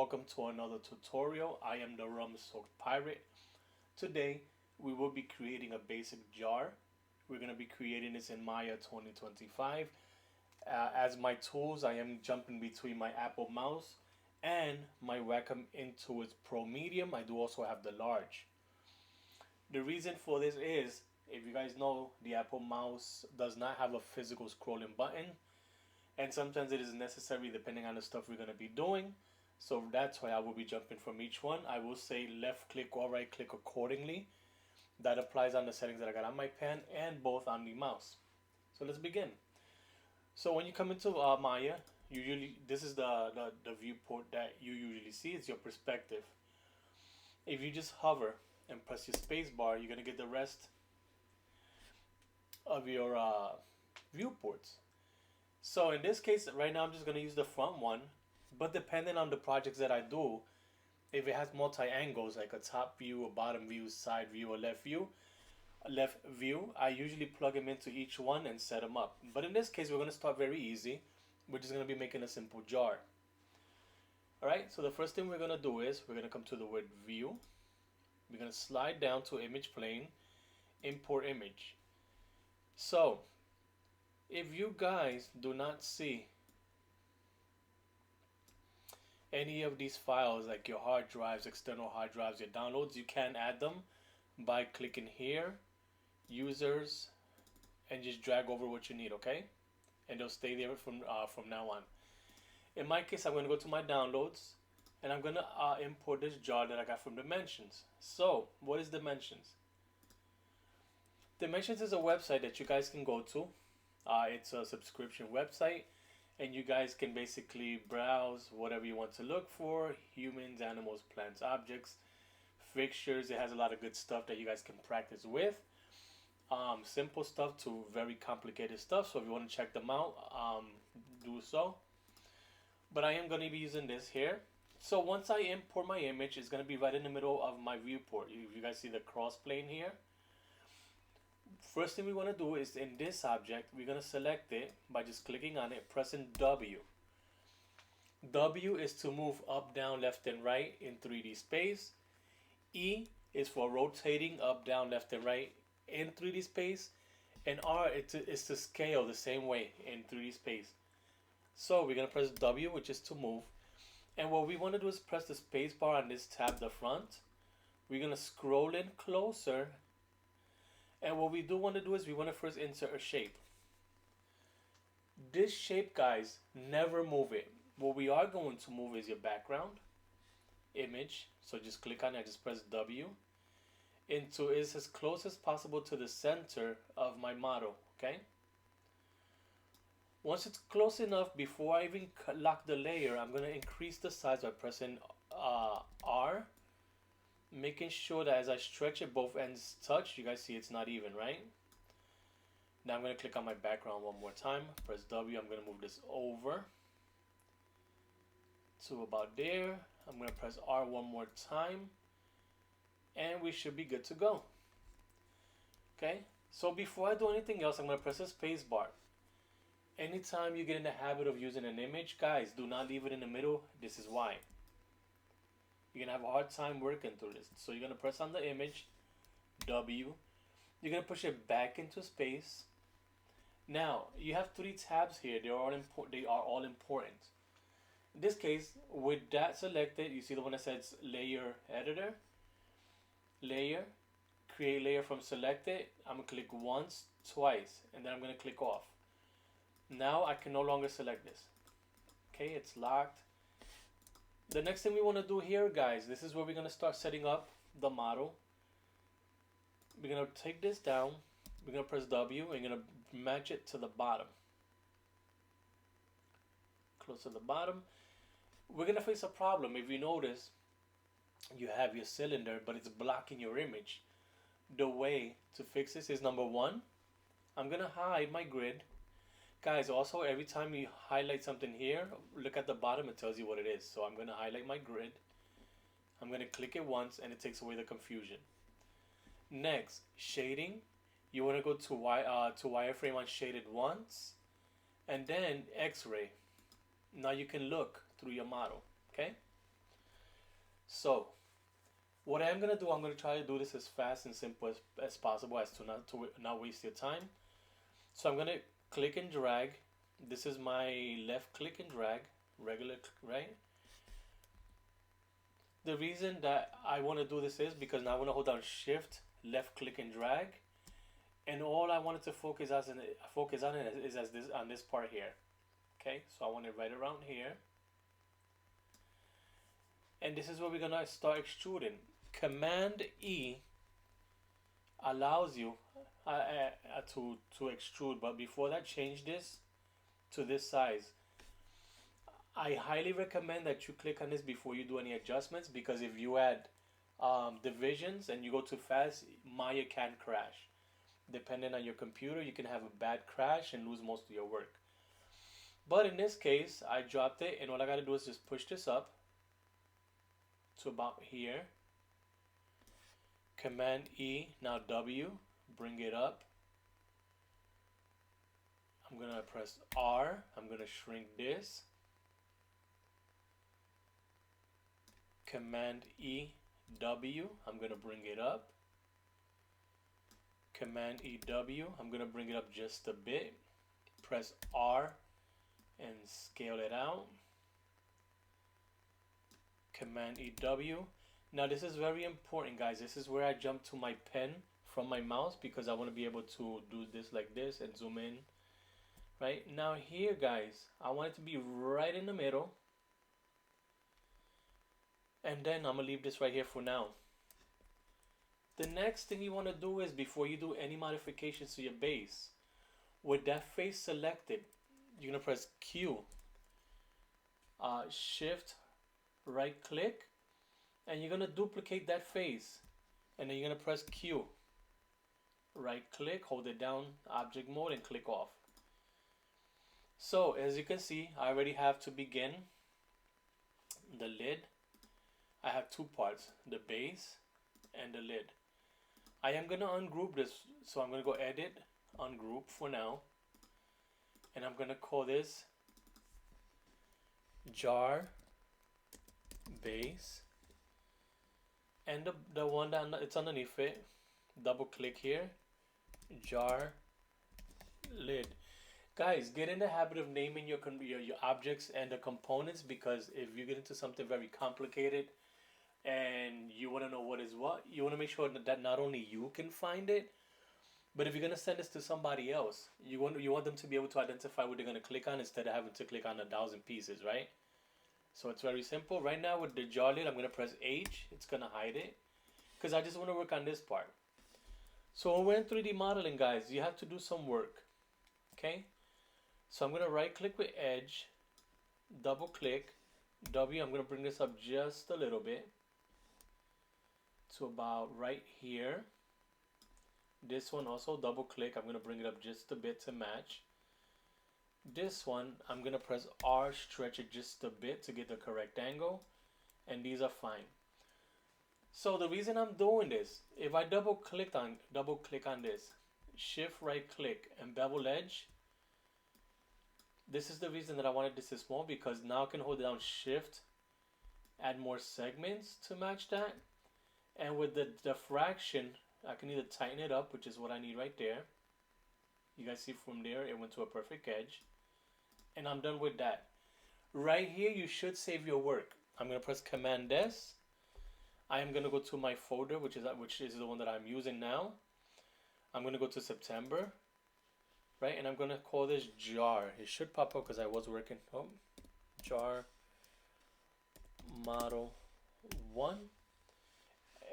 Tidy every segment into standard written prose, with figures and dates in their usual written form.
Welcome to another tutorial. I am the Rum Soaked Pirate. Today we will be creating a basic jar. We're going to be creating this in Maya 2025. As my tools, I am jumping between my Apple mouse and my Wacom Intuos Pro Medium. I do also have the large. The reason for this is, if you guys know, the Apple mouse does not have a physical scrolling button, and sometimes it is necessary depending on the stuff we're going to be doing. So that's why I will be jumping from each one. I will say left click or right click accordingly. That applies on the settings that I got on my pen and both on the mouse. So let's begin. So when you come into Maya, this is the viewport that you usually see. It's your perspective. If you just hover and press your space bar, you're gonna get the rest of your viewports. So in this case, right now I'm just gonna use the front one, but depending on the projects that I do, if it has multi angles like a top view, a bottom view, side view, a left view, I usually plug them into each one and set them up. But in this case, we're gonna start very easy. We're just gonna be making a simple jar. All right. So the first thing we're gonna do is we're gonna come to the word view. We're gonna slide down to image plane, import image. So if you guys do not see any of these files, like your hard drives, external hard drives, your downloads, you can add them by clicking here, users, and just drag over what you need, okay? And they'll stay there from now on. In my case, I'm going to go to my downloads, and I'm going to import this jar that I got from Dimensions. So what is Dimensions? Dimensions is a website that you guys can go to. It's a subscription website, and you guys can basically browse whatever you want to look for: humans, animals, plants, objects, fixtures. It has a lot of good stuff that you guys can practice with. Simple stuff to very complicated stuff. So if you want to check them out, do so. But I am going to be using this here. So once I import my image, it's going to be right in the middle of my viewport. If you guys see the cross plane here, first thing we want to do is, in this object, we're going to select it by just clicking on it, pressing W. W is to move up, down, left, and right in 3D space. E is for rotating up, down, left, and right in 3D space. And R is to scale the same way in 3D space. So we're going to press W, which is to move. And what we want to do is press the space bar on this tab, the front. We're going to scroll in closer. And what we do want to do is we want to first insert a shape. This shape, guys, never move it. What we are going to move is your background image. So just click on it, just press W. Into is as close as possible to the center of my model, okay? Once it's close enough, before I even lock the layer, I'm going to increase the size by pressing R, making sure that as I stretch it, both ends touch. You guys see it's not even, right? Now I'm going to click on my background one more time, press W. I'm going to move this over to about there. I'm going to press R one more time, and we should be good to go. Okay, so before I do anything else, I'm going to press the space bar. Anytime you get in the habit of using an image, guys, do not leave it in the middle. This is why. You're going to have a hard time working through this. So you're going to press on the image, W. You're going to push it back into space. Now, you have 3 tabs here. They are all important. In this case, with that selected, you see the one that says Layer Editor. Layer. Create layer from selected. I'm going to click once, twice, and then I'm going to click off. Now I can no longer select this. Okay, it's locked. The next thing we want to do here, guys, this is where we're going to start setting up the model. We're going to take this down. We're going to press W. And we're going to match it to the bottom. Close to the bottom. We're going to face a problem. If you notice, you have your cylinder, but it's blocking your image. The way to fix this is, number one, I'm going to hide my grid. Guys, also, every time you highlight something here, look at the bottom, it tells you what it is. So I'm going to highlight my grid. I'm going to click it once, and it takes away the confusion. Next, shading. You want to go to wireframe on shaded once, and then X-ray. Now you can look through your model, okay? So what I'm gonna do, I'm gonna try to do this as fast and simple as possible, as to not waste your time. So I'm gonna click and drag. This is my left click and drag, regular, right? The reason that I want to do this is because now I want to hold down Shift, left click and drag, and all I wanted to focus on it is as this on this part here. Okay, so I want it right around here, and this is where we're gonna start extruding. Command E allows you to extrude, but before that, change this to this size. I highly recommend that you click on this before you do any adjustments, because if you add divisions and you go too fast, Maya can crash. Depending on your computer, you can have a bad crash and lose most of your work. But in this case, I dropped it, and all I gotta do is just push this up to about here. Command E, now W, bring it up. I'm gonna press R, I'm gonna shrink this. Command E, W, I'm gonna bring it up. Command E, W, I'm gonna bring it up just a bit. Press R and scale it out. Command E, W. Now this is very important, guys. This is where I jump to my pen from my mouse, because I want to be able to do this like this and zoom in. Right now here, guys, I want it to be right in the middle. And then I'm gonna leave this right here for now. The next thing you want to do is, before you do any modifications to your base, with that face selected, you're gonna press Q, Shift, right click, and you're gonna duplicate that face, and then you're gonna press Q, right click, hold it down, object mode, and click off. So as you can see, I already have to begin the lid. I have two parts, the base and the lid. I am gonna ungroup this, so I'm gonna go edit, ungroup for now, and I'm gonna call this jar base, and the one that it's underneath it, double click here, jar lid. Guys, get in the habit of naming your objects and the components, because if you get into something very complicated and you want to know what is what, you want to make sure that not only you can find it, but if you're going to send this to somebody else, you want them to be able to identify what they're going to click on, instead of having to click on 1,000 pieces, right? So it's very simple. Right now with the jar lid, I'm going to press H. It's going to hide it, because I just want to work on this part. So when we're in 3D modeling, guys, you have to do some work. Okay? So I'm going to right click with edge, double click, W, I'm going to bring this up just a little bit to about right here. This one also double click, I'm going to bring it up just a bit to match. This one, I'm going to press R, stretch it just a bit to get the correct angle, and these are fine. So the reason I'm doing this, if I double click on this, shift right click and bevel edge, this is the reason that I wanted this to small, because now I can hold down shift, add more segments to match that, and with the diffraction, I can either tighten it up, which is what I need right there. You guys see from there, it went to a perfect edge, and I'm done with that. Right here, you should save your work. I'm gonna press Command S. I am gonna go to my folder, which is the one that I'm using now. I'm gonna go to September. Right, and I'm gonna call this jar. It should pop up because I was working. Oh, jar model 1.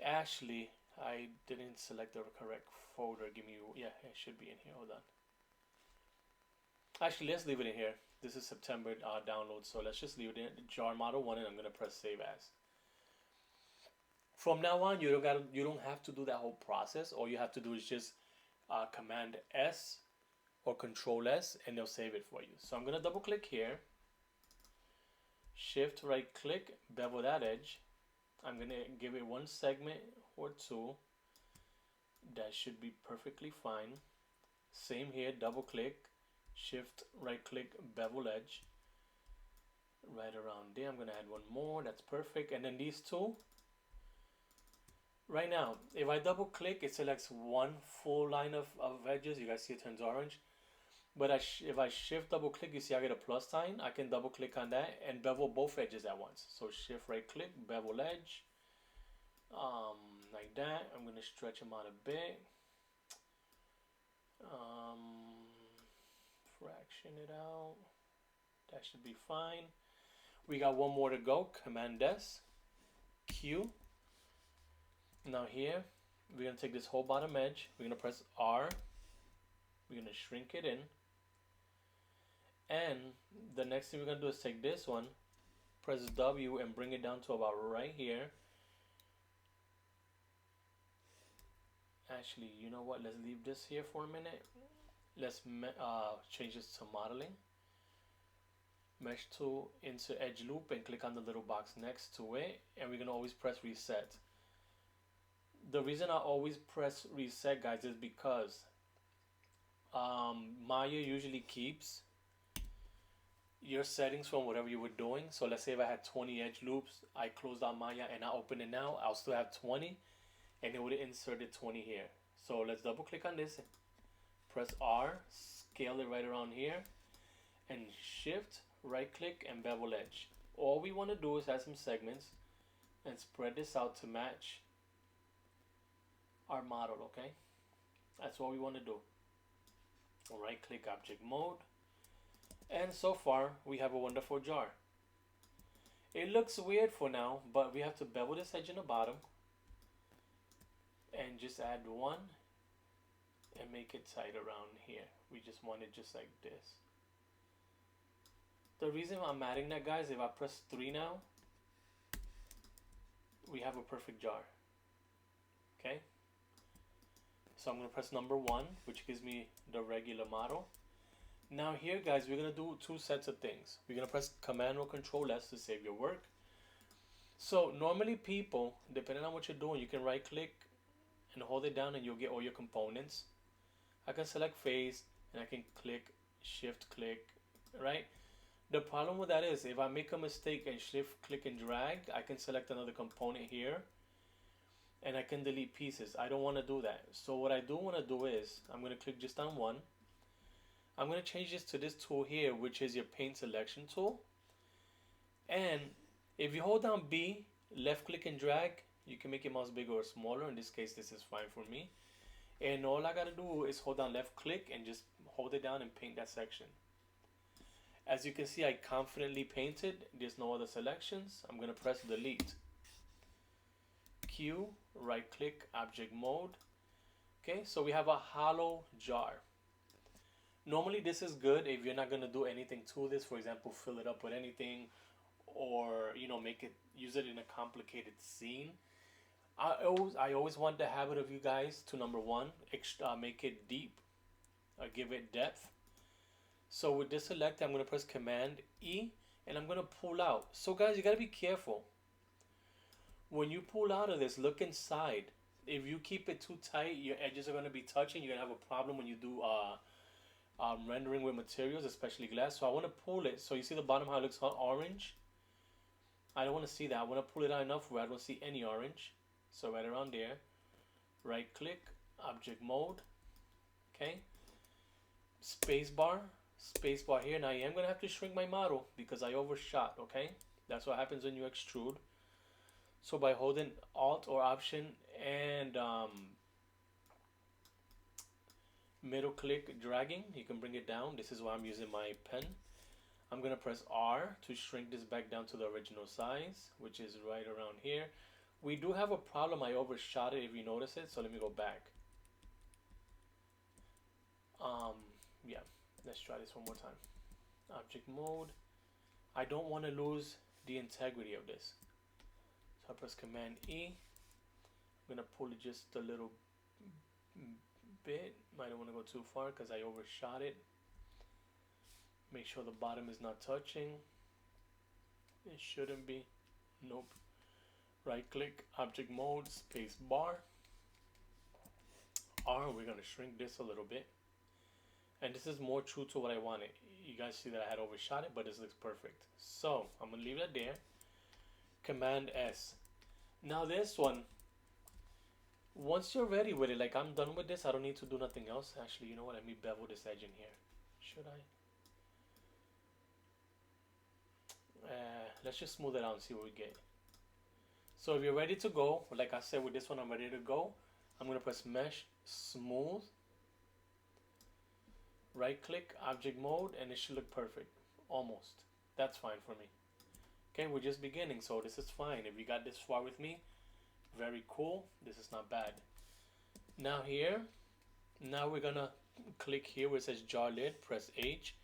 Actually, I didn't select the correct folder. Yeah, it should be in here. Hold on. Actually, let's leave it in here. This is September download, so let's just leave it in jar model 1, and I'm gonna press save as. From now on, you don't have to do that whole process. All you have to do is just Command S or Control S, and they'll save it for you. So I'm gonna double click here, shift right click, bevel that edge. I'm gonna give it one segment or two. That should be perfectly fine. Same here, double click, shift right click, bevel edge. Right around there, I'm gonna add one more, that's perfect. And then these two, Right now, if I double click, it selects one full line of edges. You guys see it turns orange. But if I shift double click, you see I get a plus sign. I can double click on that and bevel both edges at once. So shift right click, bevel edge. Like that. I'm gonna stretch them out a bit. Fraction it out. That should be fine. We got one more to go. Command S, Q. Now here, we're gonna take this whole bottom edge. We're gonna press R. We're gonna shrink it in. And the next thing we're gonna do is take this one, press W and bring it down to about right here. Actually, you know what? Let's leave this here for a minute. Let's change this to modeling. Mesh tool, insert edge loop, and click on the little box next to it. And we're gonna always press reset. The reason I always press reset, guys, is because Maya usually keeps your settings from whatever you were doing. So let's say if I had 20 edge loops, I closed out Maya and I open it now, I'll still have 20 and it would have inserted 20 here. So let's double click on this, press R, scale it right around here, and shift, right click and bevel edge. All we want to do is add some segments and spread this out to match our model, okay? That's all we want to do. Right click object mode. And so far, we have a wonderful jar. It looks weird for now, but we have to bevel this edge in the bottom and just add one and make it tight around here. We just want it just like this. The reason I'm adding that, guys, if I press 3 now, we have a perfect jar. Okay? So I'm going to press number 1, which gives me the regular model. Now here, guys, we're going to do two sets of things. We're going to press Command or Control S to save your work. So normally people, depending on what you're doing, you can right click and hold it down and you'll get all your components. I can select face and I can click, shift click, right? The problem with that is if I make a mistake and shift click and drag, I can select another component here and I can delete pieces. I don't want to do that. So what I do want to do is I'm going to click just on one. I'm going to change this to this tool here, which is your paint selection tool. And if you hold down B, left click and drag, you can make your mouse bigger or smaller. In this case, this is fine for me. And all I got to do is hold down left click and just hold it down and paint that section. As you can see, I confidently painted. There's no other selections. I'm going to press delete. Q, right click, object mode. Okay, so we have a hollow jar. Normally this is good if you're not going to do anything to this. For example, fill it up with anything or, you know, use it in a complicated scene. I always want the habit of you guys to, number one, make it deep, give it depth. So with this select, I'm going to press Command E and I'm going to pull out. So guys, you got to be careful. When you pull out of this, look inside. If you keep it too tight, your edges are going to be touching. You're going to have a problem when you do rendering with materials, especially glass. So I want to pull it. So you see the bottom how it looks orange? I don't want to see that. I want to pull it out enough where I don't see any orange. So right around there, right click, object mode, okay, spacebar here. Now I am going to have to shrink my model because I overshot, okay? That's what happens when you extrude. So by holding Alt or Option and middle click dragging, you can bring it down. This is why I'm using my pen. I'm going to press R to shrink this back down to the original size, which is right around here. We do have a problem. I overshot it if you notice it. So let me go back. Yeah, let's try this one more time. Object mode. I don't want to lose the integrity of this. So I press Command E. I'm going to pull it just a little bit. I don't want to go too far because I overshot it. Make sure the bottom is not touching. It shouldn't be. Nope. Right click, object mode, space bar. R, we're going to shrink this a little bit. And this is more true to what I wanted. You guys see that I had overshot it, but this looks perfect. So I'm going to leave that there. Command S. Now this one, Once you're ready with it, like I'm done with this, I don't need to do nothing else. Actually, you know what? Let me bevel this edge in here. Should I? Let's just smooth it out and see what we get. So if you're ready to go, like I said with this one, I'm ready to go. I'm gonna press Mesh Smooth, right click, Object Mode, and it should look perfect. Almost. That's fine for me. Okay, we're just beginning, so this is fine. If you got this far with me, very cool. This is not bad. Now here, now we're gonna click here where it says jar lid, press H,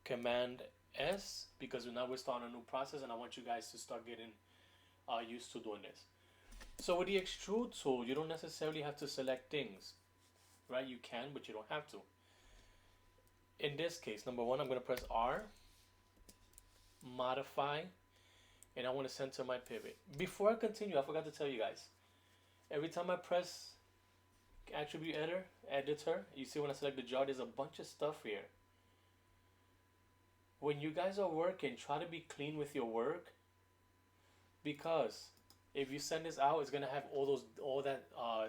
Command S, because now we're starting a new process and I want you guys to start getting used to doing this. So with the extrude tool, you don't necessarily have to select things, right? You can, but you don't have to. In this case, number one, I'm gonna press R, modify, and I want to center my pivot. Before I continue, I forgot to tell you guys, every time I press attribute editor, you see when I select the jar, there's a bunch of stuff here. When you guys are working, try to be clean with your work, because if you send this out, it's gonna have all that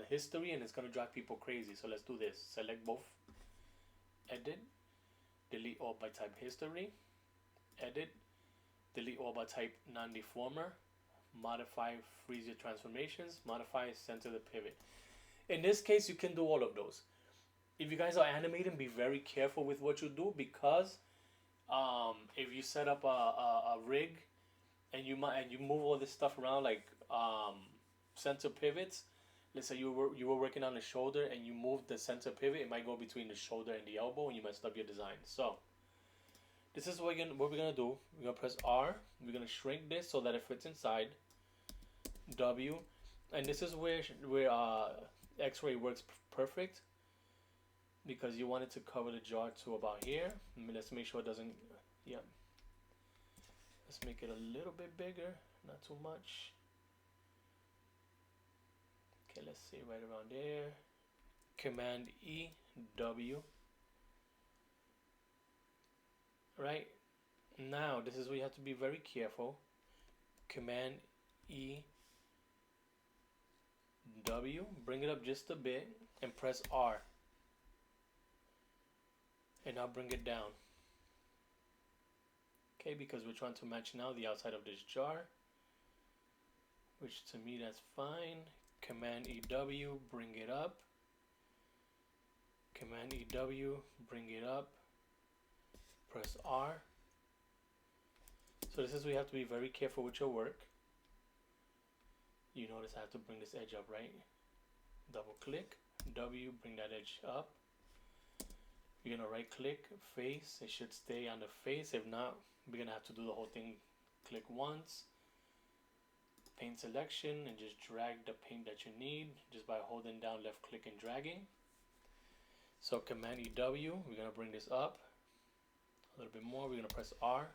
history, and it's gonna drive people crazy. So let's do this. Select both, edit, delete all by type history, edit, delete all by type non-deformer, modify freeze your transformations, modify center the pivot. In this case, you can do all of those. If you guys are animating, be very careful with what you do, because if you set up a rig and you move all this stuff around, like center pivots. Let's say you were working on the shoulder and you moved the center pivot, it might go between the shoulder and the elbow, and you messed up your design. So this is what we're gonna do. We're gonna press R. We're gonna shrink this so that it fits inside. W, and this is where X-ray works perfect, because you want it to cover the jar to about here. Let's make sure it doesn't. Yeah. Let's make it a little bit bigger, not too much. Okay, let's see, right around there. Command E, W. Right? Now, this is where you have to be very careful. Command E, W. Bring it up just a bit and press R. And now bring it down. Okay, because we're trying to match now the outside of this jar, which to me that's fine. Command EW, bring it up. Command EW, bring it up. Press R. So this is where you have to be very careful with your work. You notice I have to bring this edge up, right? Double click, W, bring that edge up. You're gonna right click, face, it should stay on the face. If not, we're gonna have to do the whole thing. Click once, paint selection, and just drag the paint that you need just by holding down left click and dragging. So Command EW, we're gonna bring this up a little bit more. We're gonna press R,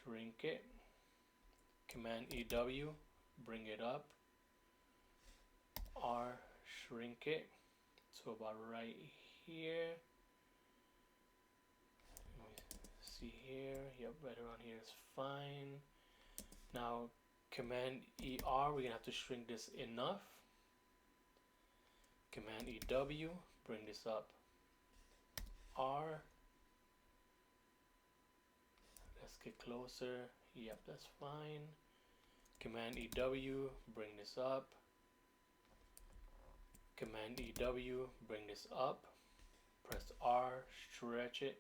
shrink it. Command EW, bring it up. R, shrink it to about right here. See here, yep, right around here is fine. Now Command ER, we're gonna have to shrink this enough. Command EW, bring this up. R, let's get closer. Yep, that's fine. Command EW, bring this up. Command EW, bring this up. Press R, stretch it.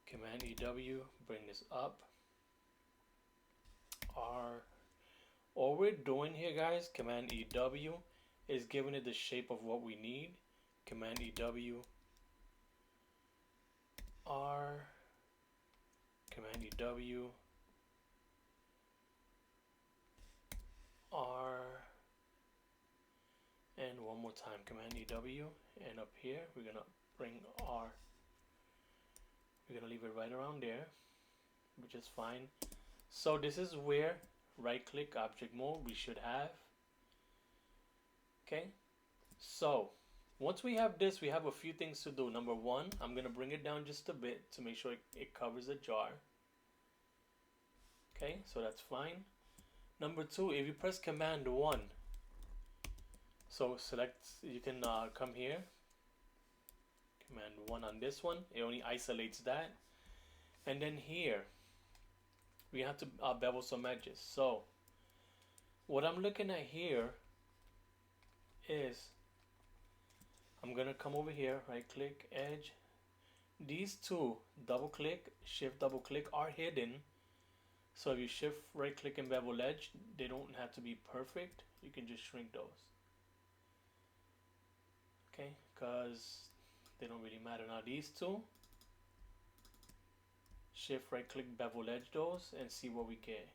Command EW, bring this up. R. All we're doing here, guys, Command EW is giving it the shape of what we need. Command EW, R. Command EW, R. And one more time, Command EW, and up here we're gonna bring R. We're gonna leave it right around there, which is fine. So this is where right click object mode we should have. Okay, so once we have this, we have a few things to do. Number one, I'm gonna bring it down just a bit to make sure it covers the jar. Okay, so that's fine. Number two, if you press Command 1, So select, you can come here, command 1 on this one, it only isolates that. And then here we have to bevel some edges. So what I'm looking at here is I'm gonna come over here, right click, edge. These two, double click, shift double click, are hidden. So if you shift right click and bevel edge, they don't have to be perfect. You can just shrink those. Okay, because they don't really matter. Now these two, shift right click, bevel edge those, and see what we get.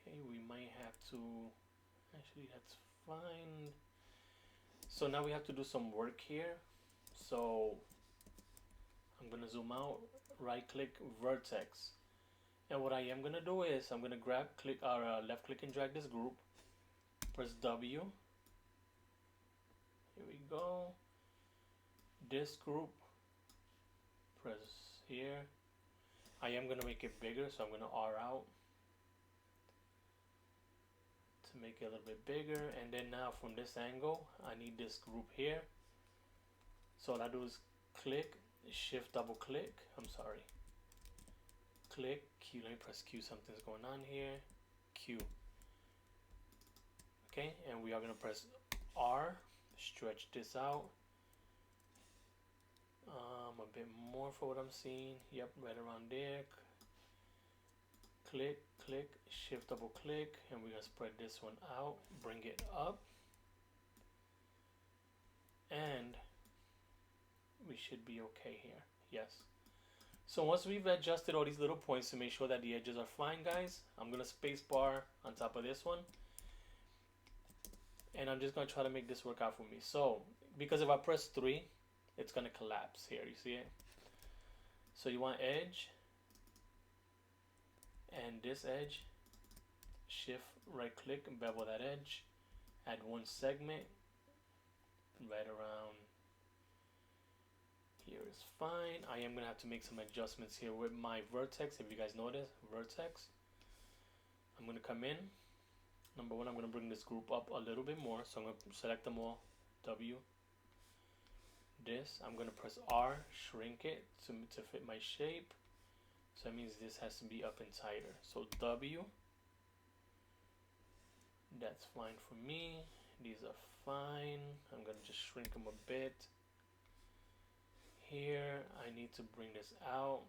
Okay, we might have to, actually that's fine. So now we have to do some work here. So I'm gonna zoom out, right click, vertex. And what I am gonna do is I'm gonna grab, click, or left click and drag this group, press W. Here we go. This group, press here. I am gonna make it bigger, so I'm gonna R out to make it a little bit bigger. And then now from this angle, I need this group here. So all I do is click, shift double click, click, Q, let me press Q, something's going on here, Q. Okay, and we are gonna press R, stretch this out. A bit more for what I'm seeing, yep, right around there. Click, click, shift double click, and we're gonna spread this one out, bring it up. And we should be okay here, yes. So once we've adjusted all these little points to make sure that the edges are fine, guys, I'm gonna space bar on top of this one. And I'm just gonna try to make this work out for me. So, because if I press 3, it's gonna collapse here, you see it? So you want edge, and this edge, shift right click and bevel that edge, add one segment, right around here is fine. I am gonna have to make some adjustments here with my vertex. If you guys notice, vertex, I'm gonna come in. Number one, I'm gonna bring this group up a little bit more. So I'm gonna select them all, W. This, I'm gonna press R, shrink it to fit my shape. So that means this has to be up and tighter. So W, that's fine for me. These are fine. I'm gonna just shrink them a bit. Here, I need to bring this out.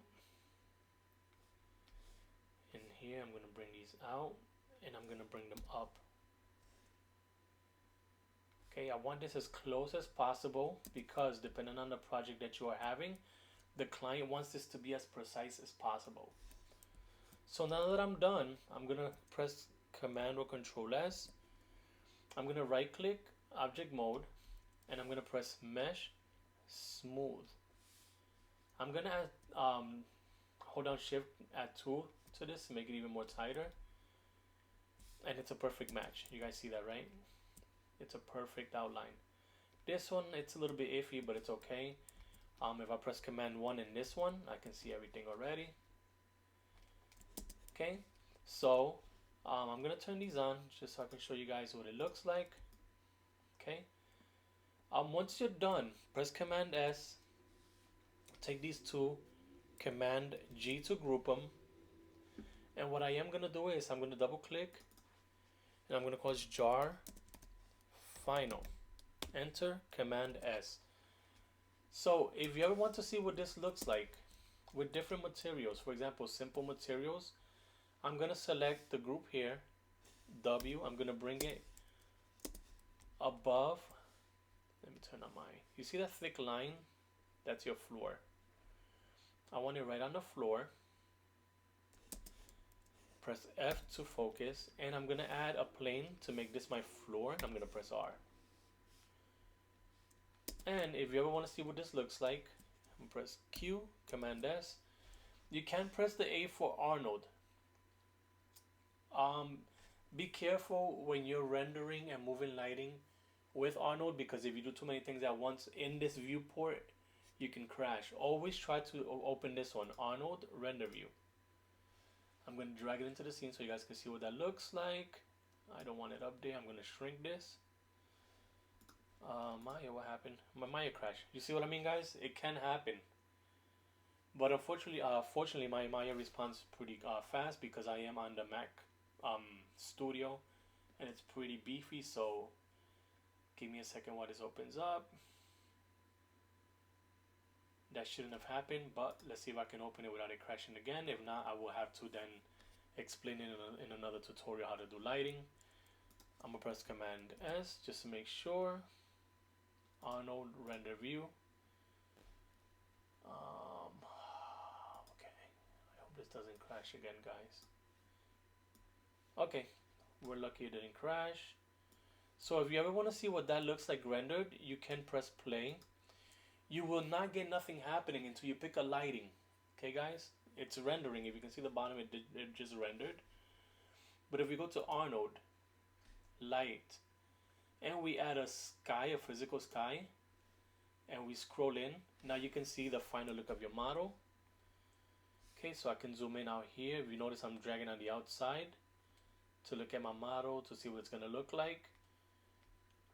And here, I'm gonna bring these out, and I'm gonna bring them up. Okay, I want this as close as possible because depending on the project that you are having, the client wants this to be as precise as possible. So now that I'm done, I'm gonna press Command or Control S. I'm gonna right click object mode, and I'm gonna press Mesh Smooth. I'm gonna add, hold down Shift, add 2 to this to make it even more tighter. And it's a perfect match. You guys see that, right? It's a perfect outline. This one, it's a little bit iffy, but it's okay. If I press Command 1 in this one, I can see everything already. Okay, so I'm gonna turn these on just so I can show you guys what it looks like. Okay, once you're done, press Command S, take these two, Command G to group them. And what I am gonna do is I'm gonna double click, and I'm gonna call this jar final. Enter, Command S. So if you ever want to see what this looks like with different materials, for example, simple materials, I'm gonna select the group here, W. I'm gonna bring it above. Let me turn on my. You see that thick line? That's your floor. I want it right on the floor. Press F to focus, and I'm gonna add a plane to make this my floor. I'm gonna press R. And if you ever want to see what this looks like, press Q, Command S. You can press the A for Arnold. Be careful when you're rendering and moving lighting with Arnold, because if you do too many things at once in this viewport, you can crash. Always try to open this one, Arnold Render View. I'm going to drag it into the scene so you guys can see what that looks like. I don't want it up there. I'm going to shrink this. Maya, what happened? My Maya crashed. You see what I mean, guys? It can happen. But unfortunately, fortunately, my Maya responds pretty fast because I am on the Mac Studio, and it's pretty beefy. So give me a second while this opens up. That shouldn't have happened, but let's see if I can open it without it crashing again. If not, I will have to then explain it in another tutorial how to do lighting. I'm gonna press Command S just to make sure. Arnold render view. Okay, I hope this doesn't crash again, guys. Okay, we're lucky it didn't crash. So if you ever want to see what that looks like rendered, you can press play. You will not get nothing happening until you pick a lighting. Okay, guys? It's rendering. If you can see the bottom, it just rendered. But if we go to Arnold, light, and we add a sky, a physical sky, and we scroll in, now you can see the final look of your model. Okay, so I can zoom in out here. If you notice, I'm dragging on the outside to look at my model to see what it's going to look like.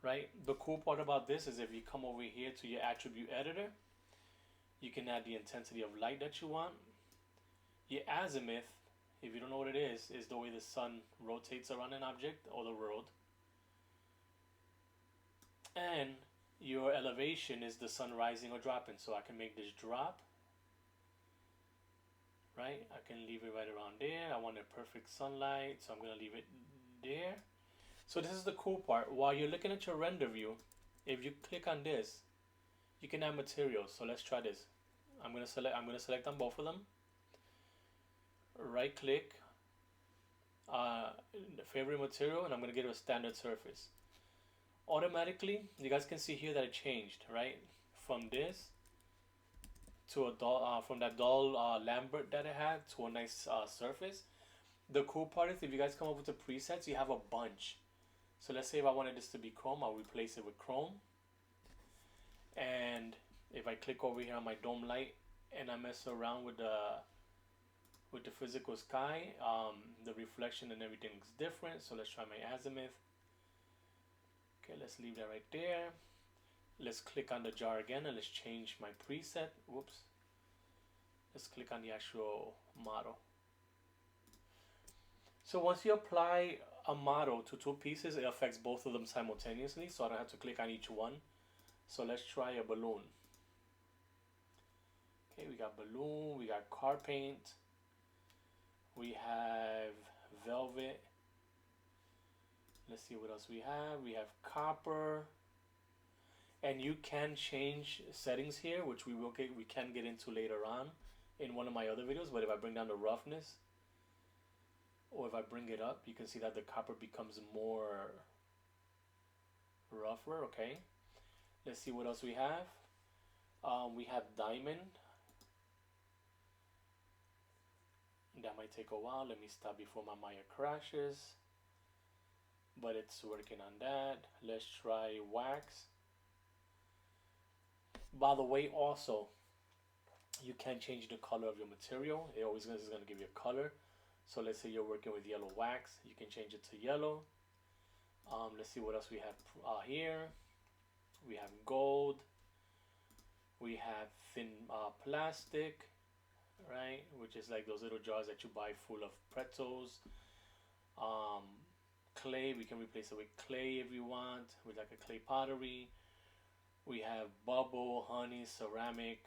Right? The cool part about this is if you come over here to your attribute editor, you can add the intensity of light that you want. Your azimuth, if you don't know what it is the way the sun rotates around an object or the world. And your elevation is the sun rising or dropping. So I can make this drop. Right? I can leave it right around there. I want a perfect sunlight, so I'm going to leave it there. So this is the cool part. While you're looking at your render view, if you click on this, you can add materials. So let's try this. I'm gonna select on both of them. Right click, favorite material, and I'm gonna get a standard surface. Automatically, you guys can see here that it changed, right? From this to a dull, from that dull Lambert that it had to a nice surface. The cool part is if you guys come up with the presets, you have a bunch. So let's say if I wanted this to be chrome, I'll replace it with chrome. And if I click over here on my dome light and I mess around with the physical sky, the reflection and everything is different. So let's try my azimuth. Okay, let's leave that right there. Let's click on the jar again and let's change my preset. Whoops. Let's click on the actual model. So once you apply a model to two pieces, it affects both of them simultaneously, so I don't have to click on each one. So let's try a balloon. Okay, we got balloon, we got car paint, we have velvet. Let's see what else we have. We have copper, and you can change settings here, which we can get into later on in one of my other videos. But if I bring down the roughness, or if I bring it up, you can see that the copper becomes more rougher. Okay, let's see what else we have. We have diamond. That might take a while. Let me stop before my Maya crashes. But it's working on that. Let's try wax. By the way, also, you can change the color of your material. It always is going to give you a color. So let's say you're working with yellow wax, you can change it to yellow. Let's see what else we have here. We have gold. We have thin plastic, right? Which is like those little jars that you buy full of pretzels. Clay, we can replace it with clay if you want, with like a clay pottery. We have bubble, honey, ceramic,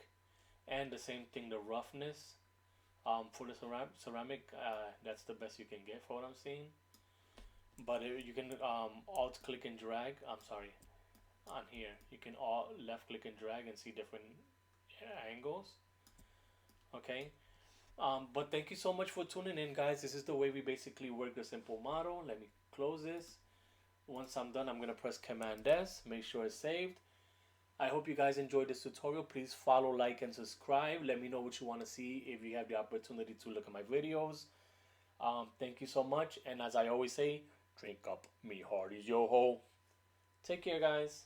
and the same thing, the roughness. For the ceramic, that's the best you can get for what I'm seeing. But you can alt click and drag. I'm sorry, on here you can left click and drag and see different angles. Okay. But thank you so much for tuning in, guys. This is the way we basically work the simple model. Let me close this. Once I'm done, I'm gonna press Command S. Make sure it's saved. I hope you guys enjoyed this tutorial. Please follow, like, and subscribe. Let me know what you want to see if you have the opportunity to look at my videos. Thank you so much. And as I always say, drink up, me heart is yo ho. Take care, guys.